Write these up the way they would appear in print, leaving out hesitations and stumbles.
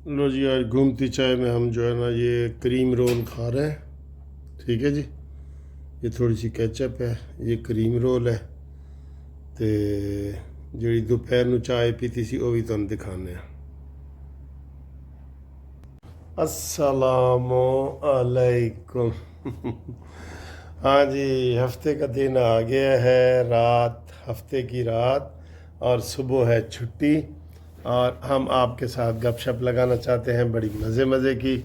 लो जी, आज घूमती चाय में हम जो है ना ये क्रीम रोल खा रहे हैं। ठीक है जी, ये थोड़ी सी केचप है, ये क्रीम रोल है। तो जी दोपहर ਨੂੰ चाय पीती सी वो भी तुहानू दिखाने। अस्सलामु अलैकुम। हाँ जी, हफ्ते का दिन आ गया है, रात हफ्ते की रात और सुबह है छुट्टी, और हम आपके साथ गपशप लगाना चाहते हैं बड़ी मज़े मज़े की।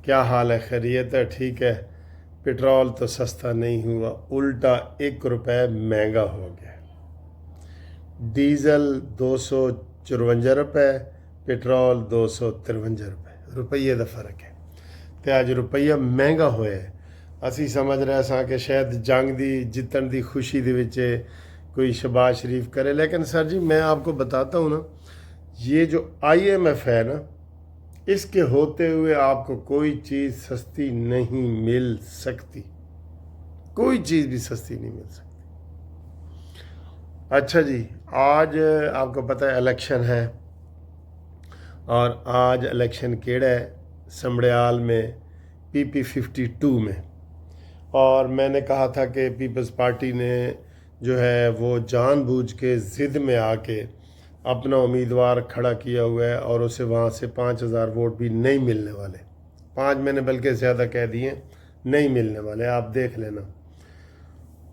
क्या हाल है? खैरियत है? ठीक है। पेट्रोल तो सस्ता नहीं हुआ, उल्टा 1 रुपये महंगा हो गया। डीज़ल 254 रुपये, पेट्रोल 253 रुपये। रुपये का फ़र्क है। तो अज रुपया महंगा होया है। असी समझ रहे सा कि शायद जंग की जितन की खुशी दे विच कोई शहबाज शरीफ करे, लेकिन सर जी मैं आपको बताता हूँ ना, ये जो IMF है ना, इसके होते हुए आपको कोई चीज़ सस्ती नहीं मिल सकती। कोई चीज़ भी सस्ती नहीं मिल सकती। अच्छा जी, आज आपको पता है इलेक्शन है, और आज इलेक्शन केड़ा है? समड़ियाल में PP 52 में। और मैंने कहा था कि पीपल्स पार्टी ने जो है वो जानबूझ के ज़िद में आके अपना उम्मीदवार खड़ा किया हुआ है, और उसे वहाँ से 5000 वोट भी नहीं मिलने वाले। 5 मैंने बल्कि ज़्यादा कह दिए, नहीं मिलने वाले, आप देख लेना।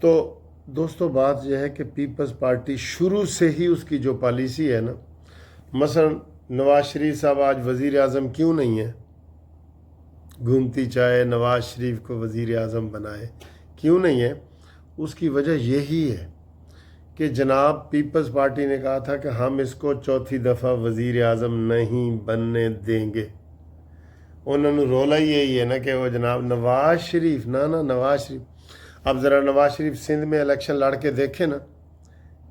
तो दोस्तों बात यह है कि पीपल्स पार्टी शुरू से ही उसकी जो पॉलिसी है ना, मसलन नवाज शरीफ साहब आज वज़ीर आज़म क्यों नहीं है? घूमती चाहे नवाज शरीफ को वज़ीर आज़म बनाए, क्यों नहीं है? उसकी वजह यही है कि जनाब पीपल्स पार्टी ने कहा था कि हम इसको चौथी दफ़ा वज़ीर आज़म नहीं बनने देंगे। उन्होंने रोला ही यही है ना कि वो जनाब नवाज शरीफ नवाज शरीफ। अब ज़रा नवाज शरीफ सिंध में इलेक्शन लड़ के देखे ना,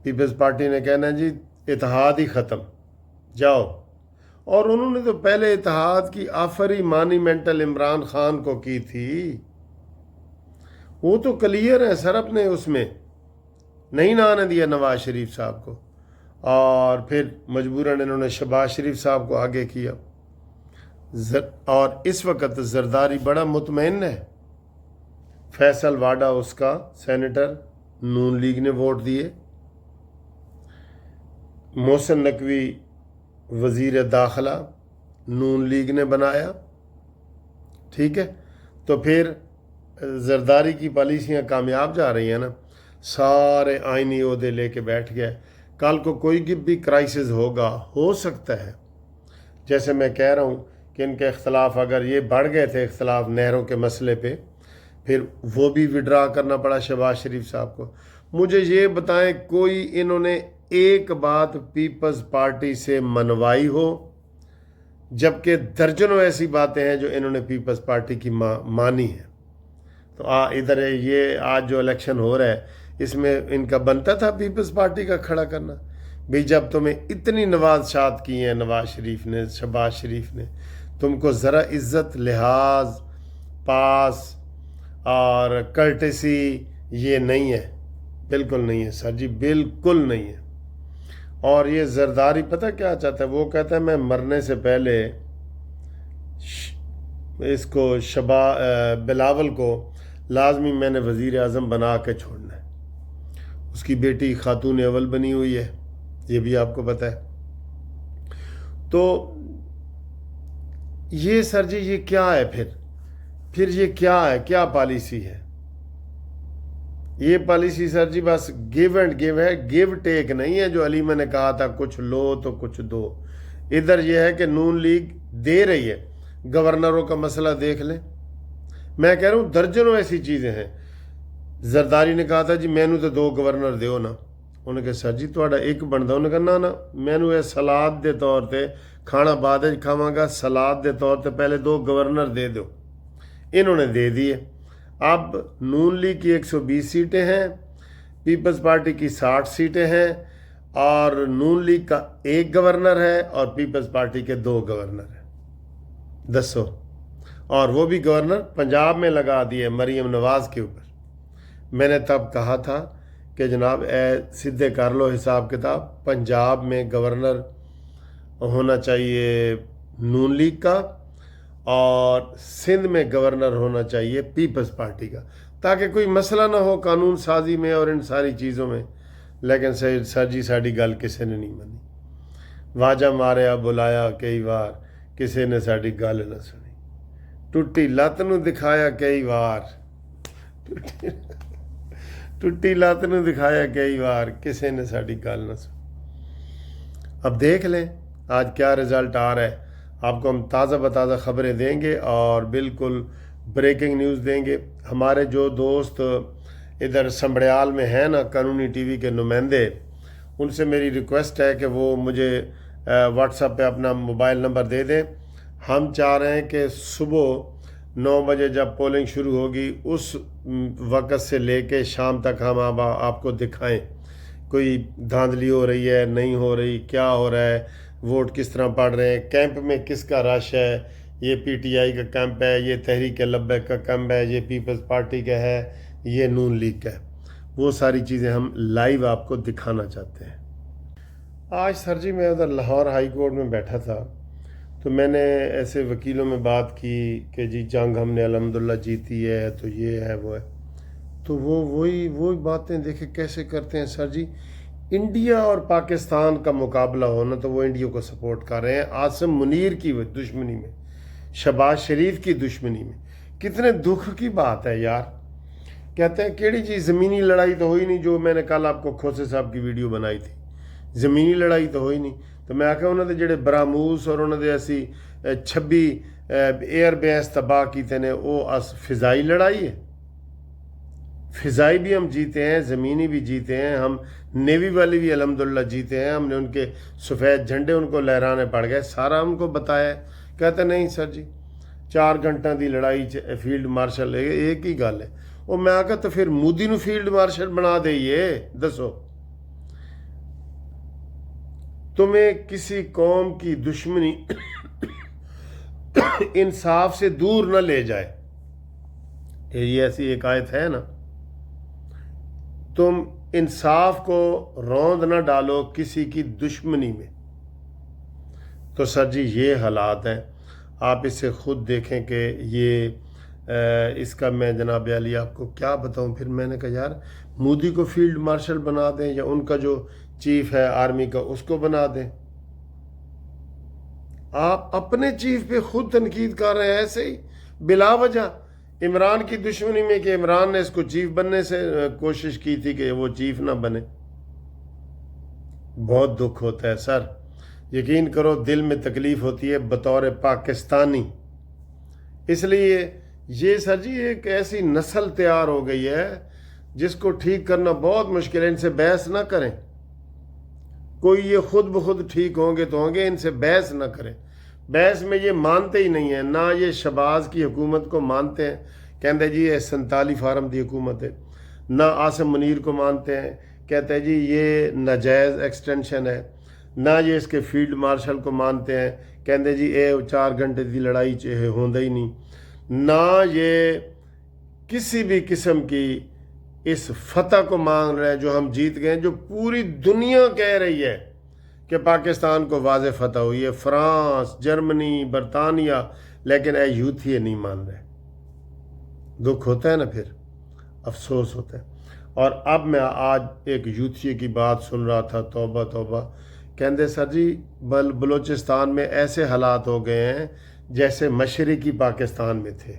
पीपल्स पार्टी ने कहना जी इतिहाद ही ख़त्म, जाओ। और उन्होंने तो पहले इतिहाद की ऑफर ही मॉन्यूमेंटल इमरान खान को की थी। वो तो क्लियर है सर, अपने उसमें नहीं ना आने दिया नवाज शरीफ साहब को, और फिर मजबूरन इन्होंने शहबाज शरीफ साहब को आगे किया। और इस वक्त जरदारी बड़ा मुतमईन है। फैसल वाडा उसका सेनेटर, नून लीग ने वोट दिए। मोहसिन नकवी वज़ीर दाखिला, नून लीग ने बनाया। ठीक है, तो फिर जरदारी की पॉलिसियाँ कामयाब जा रही हैं ना, सारे आइनी ओहदे लेके बैठ गए। कल को कोई भी क्राइसिस होगा, हो सकता है, जैसे मैं कह रहा हूँ कि इनके इख्तलाफ अगर ये बढ़ गए थे, इख्तलाफ नहरों के मसले पे, फिर वो भी विड्रा करना पड़ा शहबाज शरीफ साहब को। मुझे ये बताएं कोई इन्होंने एक बात पीपल्स पार्टी से मनवाई हो, जबकि दर्जनों ऐसी बातें हैं जो इन्होंने पीपल्स पार्टी की मानी है। तो इधर ये आज जो इलेक्शन हो रहा है, इसमें इनका बनता था पीपल्स पार्टी का खड़ा करना। भाई जब तुम्हें इतनी नवाज़शात की हैं नवाज शरीफ ने, शहबाज शरीफ ने, तुमको ज़रा इज़्ज़त, लिहाज, पास और कर्टेसी ये नहीं है, बिल्कुल नहीं है सर जी, बिल्कुल नहीं है। और ये जरदारी पता क्या चाहता है? वो कहता है मैं मरने से पहले इसको बिलावल को लाजमी मैंने वज़ीर आज़म बना के छोड़ना है। उसकी बेटी खातून अव्वल बनी हुई है, ये भी आपको पता है। तो ये सर जी ये क्या है? फिर ये क्या है? क्या पॉलिसी है ये? पॉलिसी सर जी बस गिव एंड गिव है, गिव टेक नहीं है। जो अली मैंने कहा था कुछ लो तो कुछ दो। इधर ये है कि नून लीग दे रही है। गवर्नरों का मसला देख लें, मैं कह रहा हूँ दर्जनों ऐसी चीज़ें हैं। जरदारी ने कहा था जी मैनू तो 2 गवर्नर दो ना। उन्होंने कहा सर जी थोड़ा एक बनता। उन्होंने कहा ना मैनू ये सलाद के तौर पर, खाना बाद खावांगा, सलाद के तौर पर पहले 2 गवर्नर दे दो। इन्होंने दे दिए। अब नून लीग की 120 सीटें हैं, पीपल्स पार्टी की 60 सीटें हैं, और नून लीग का 1 गवर्नर है और पीपल्स पार्टी के 2 गवर्नर हैं। दसो, और वो भी गवर्नर पंजाब में लगा दिए मरीम नवाज के ऊपर। मैंने तब कहा था कि जनाब सीधे कर लो हिसाब किताब, पंजाब में गवर्नर होना चाहिए नून लीग का, और सिंध में गवर्नर होना चाहिए पीपल्स पार्टी का, ताकि कोई मसला ना हो कानून साजी में और इन सारी चीज़ों में। लेकिन सर जी साड़ी गल किसी ने नहीं मनी, वाजा मारिया बुलाया कई बार, किसी ने साड़ी गल ना सुनी, टुट्टी लत्त नूं दिखाया कई बार, टुट्टी लत्त नूं दिखाया कई बार, किसी ने साड़ी गल ना सुनी। अब देख लें आज क्या रिज़ल्ट आ रहा है, आपको हम ताज़ा बताज़ा खबरें देंगे और बिल्कुल ब्रेकिंग न्यूज़ देंगे। हमारे जो दोस्त इधर समड़ियाल में हैं ना, कानूनी टीवी के नुमाइंदे, उनसे मेरी रिक्वेस्ट है कि वो मुझे व्हाट्सएप पे अपना मोबाइल नंबर दे दें। हम चाह रहे हैं कि सुबह 9 बजे जब पोलिंग शुरू होगी उस वक़्त से लेके शाम तक हम आपको दिखाएं कोई धांधली हो रही है, नहीं हो रही, क्या हो रहा है, वोट किस तरह पड़ रहे हैं, कैंप में किसका रश है, ये पीटीआई का कैंप है, ये तहरीक लब्बैक का कैंप है, ये पीपल्स पार्टी का है, ये नून लीग का है। वो सारी चीज़ें हम लाइव आपको दिखाना चाहते हैं। आज सर जी मैं उधर लाहौर हाई कोर्ट में बैठा था, तो मैंने ऐसे वकीलों में बात की कि जी जंग हमने अल्हम्दुलिल्लाह जीती है, तो ये है वो है, तो वही बातें देखे कैसे करते हैं सर जी। इंडिया और पाकिस्तान का मुकाबला होना तो वो इंडिया को सपोर्ट कर रहे हैं, आसिम मुनीर की दुश्मनी में, शहबाज शरीफ की दुश्मनी में। कितने दुख की बात है यार। कहते हैं केड़ी चीज़, ज़मीनी लड़ाई तो हुई नहीं, जो मैंने कल आपको खोसे साहब की वीडियो बनाई थी, ज़मीनी लड़ाई तो हुई नहीं। तो मैं आख्या उन्होंने जेडे बरामूस और उन्होंने ऐसी 26 एयर बेस तबाह कीते ने, वो अस फिजाई लड़ाई है। फ़िज़ाई भी हम जीते हैं, ज़मीनी भी जीते हैं, हम नेवी वाले भी अल्हम्दुलिल्लाह जीते हैं। हमने उनके सफ़ेद झंडे उनको लहराने पड़ गए, सारा हमको बताया। कहते नहीं सर जी 4 घंटा की लड़ाई फील्ड मार्शल एक ही गल है। वो मैं आखा तो फिर मोदी नूं फील्ड मार्शल बना दईए, दसो तुम्हें किसी कौम की दुश्मनी इंसाफ से दूर न ले जाए। ये ऐसी एक आयत है ना, तुम इंसाफ को रौंद न डालो किसी की दुश्मनी में। तो सर जी ये हालात हैं, आप इसे ख़ुद देखें कि ये इसका मैं जनाब अली आपको क्या बताऊं। फिर मैंने कहा यार मोदी को फील्ड मार्शल बना दें, या उनका जो चीफ है आर्मी का उसको बना दें। आप अपने चीफ पे खुद तनकीद कर रहे हैं ऐसे ही बिला वजह। इमरान की दुश्मनी में कि इमरान ने इसको चीफ बनने से कोशिश की थी कि वो चीफ ना बने। बहुत दुख होता है सर, यकीन करो दिल में तकलीफ़ होती है बतौर पाकिस्तानी। इसलिए ये सर जी एक ऐसी नस्ल तैयार हो गई है जिसको ठीक करना बहुत मुश्किल है। इनसे बहस ना करें, कोई ये खुद ब खुद ठीक होंगे तो होंगे, इनसे बहस ना करें। बहस में ये मानते ही नहीं है, ना ये शहबाज की हुकूमत को मानते हैं, कहते जी ये 47 फार्म की हुकूमत है, ना आसिम मुनीर को मानते हैं, कहते हैं जी ये नाजायज़ एक्सटेंशन है, ना ये इसके फील्ड मार्शल को मानते हैं, कहते जी ये 4 घंटे की लड़ाई होंदा ही नहीं, ना ये किसी भी किस्म की इस फतह को मान रहे हैं जो हम जीत गए, जो पूरी दुनिया कह रही है कि पाकिस्तान को वाज़े फतह हुई है, फ्रांस, जर्मनी, बरतानिया, लेकिन ए यूथी नहीं मान रहे। दुख होता है ना, फिर अफसोस होता है। और अब मैं आज एक यूथी की बात सुन रहा था, तौबा तौबा, कहते सर जी बलूचिस्तान में ऐसे हालात हो गए हैं जैसे मशरक़ी पाकिस्तान में थे।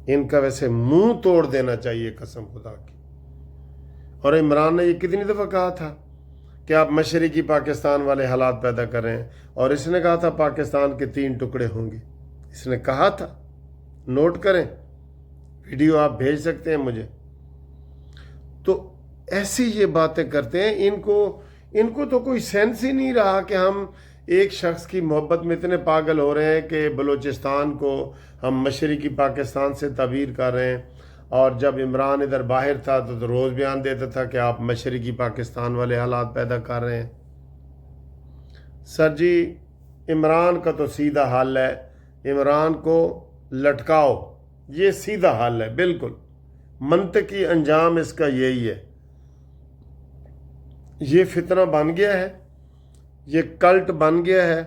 इनका वैसे मुंह तोड़ देना चाहिए कसम खुदा की। और इमरान ने ये कितनी दफ़ा कहा था कि आप मशरक़ी पाकिस्तान वाले हालात पैदा कर रहे हैं, और इसने कहा था पाकिस्तान के 3 टुकड़े होंगे, इसने कहा था। नोट करें, वीडियो आप भेज सकते हैं मुझे। तो ऐसी ये बातें करते हैं, इनको तो कोई सेंस ही नहीं रहा कि हम एक शख्स की मोहब्बत में इतने पागल हो रहे हैं कि बलूचिस्तान को हम मशरक़ी पाकिस्तान से ताबीर कर रहे हैं। और जब इमरान इधर बाहर था तो रोज़ बयान देता था कि आप मशरक़ी पाकिस्तान वाले हालात पैदा कर रहे हैं। सर जी इमरान का तो सीधा हल है, इमरान को लटकाओ, ये सीधा हल है, बिल्कुल मंतकी अंजाम इसका यही है। ये फितना बन गया है, ये कल्ट बन गया है,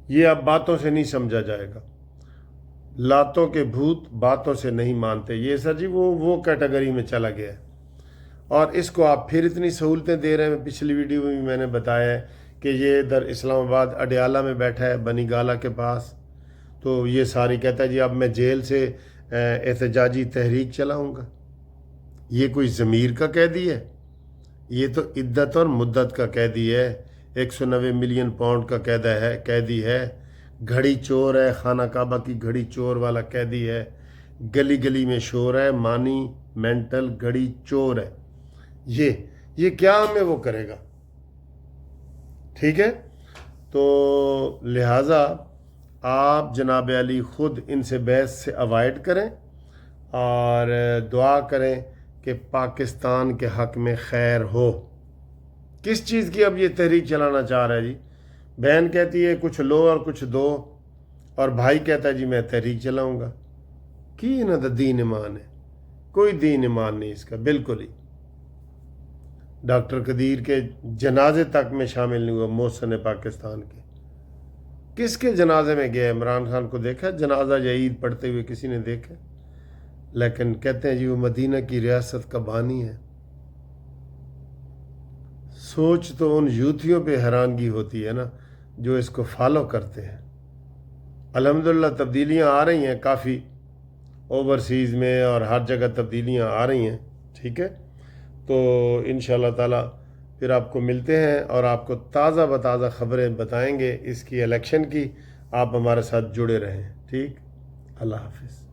یہ اب باتوں سے نہیں سمجھا جائے گا. لاتوں کے بھوت باتوں سے نہیں مانتے، یہ سر جی وہ کیٹیگری میں چلا گیا ہے. اور اس کو آپ پھر اتنی سہولتیں دے رہے ہیں. پچھلی ویڈیو میں بھی میں نے بتایا ہے کہ یہ ادھر اسلام آباد اڈیالہ میں بیٹھا ہے، بنی گالہ کے پاس. تو یہ ساری کہتا ہے جی اب میں جیل سے احتجاجی تحریک چلاؤں گا. یہ کوئی ضمیر کا قیدی ہے؟ یہ تو عدت اور مدت کا قیدی ہے. 190 ملین پاؤنڈ کا قیدی ہے. گھڑی چور ہے، خانہ کعبہ کی گھڑی چور والا قیدی ہے. گلی گلی میں شور ہے، مانی مینٹل گھڑی چور ہے. یہ کیا ہمیں وہ کرے گا؟ ٹھیک ہے. تو لہٰذا آپ جناب علی خود ان سے بحث سے اوائڈ کریں اور دعا کریں کہ پاکستان کے حق میں خیر ہو. کس چیز کی اب یہ تحریک چلانا چاہ رہا ہے جی؟ بہن کہتی ہے کچھ لو اور کچھ دو، اور بھائی کہتا ہے جی میں تحریک چلاؤں گا. کی نہ تو دین ایمان ہے، کوئی دین ایمان نہیں اس کا بالکل ہی. ڈاکٹر قدیر کے جنازے تک میں شامل نہیں ہوا، محسن پاکستان کے. کس کے جنازے میں گیا؟ عمران خان کو دیکھا جنازہ یا عید پڑھتے ہوئے کسی نے دیکھا؟ لیکن کہتے ہیں جی وہ مدینہ کی ریاست کا بانی ہے. سوچ تو ان یوتھیوں پہ حیرانگی ہوتی ہے نا جو اس کو فالو کرتے ہیں. الحمدللہ تبدیلیاں آ رہی ہیں کافی اوورسیز میں، اور ہر جگہ تبدیلیاں آ رہی ہیں. ٹھیک ہے. تو انشاءاللہ تعالی پھر آپ کو ملتے ہیں اور آپ کو تازہ بتازہ خبریں بتائیں گے اس کی الیکشن کی. آپ ہمارے ساتھ جڑے رہیں. ٹھیک. اللہ حافظ.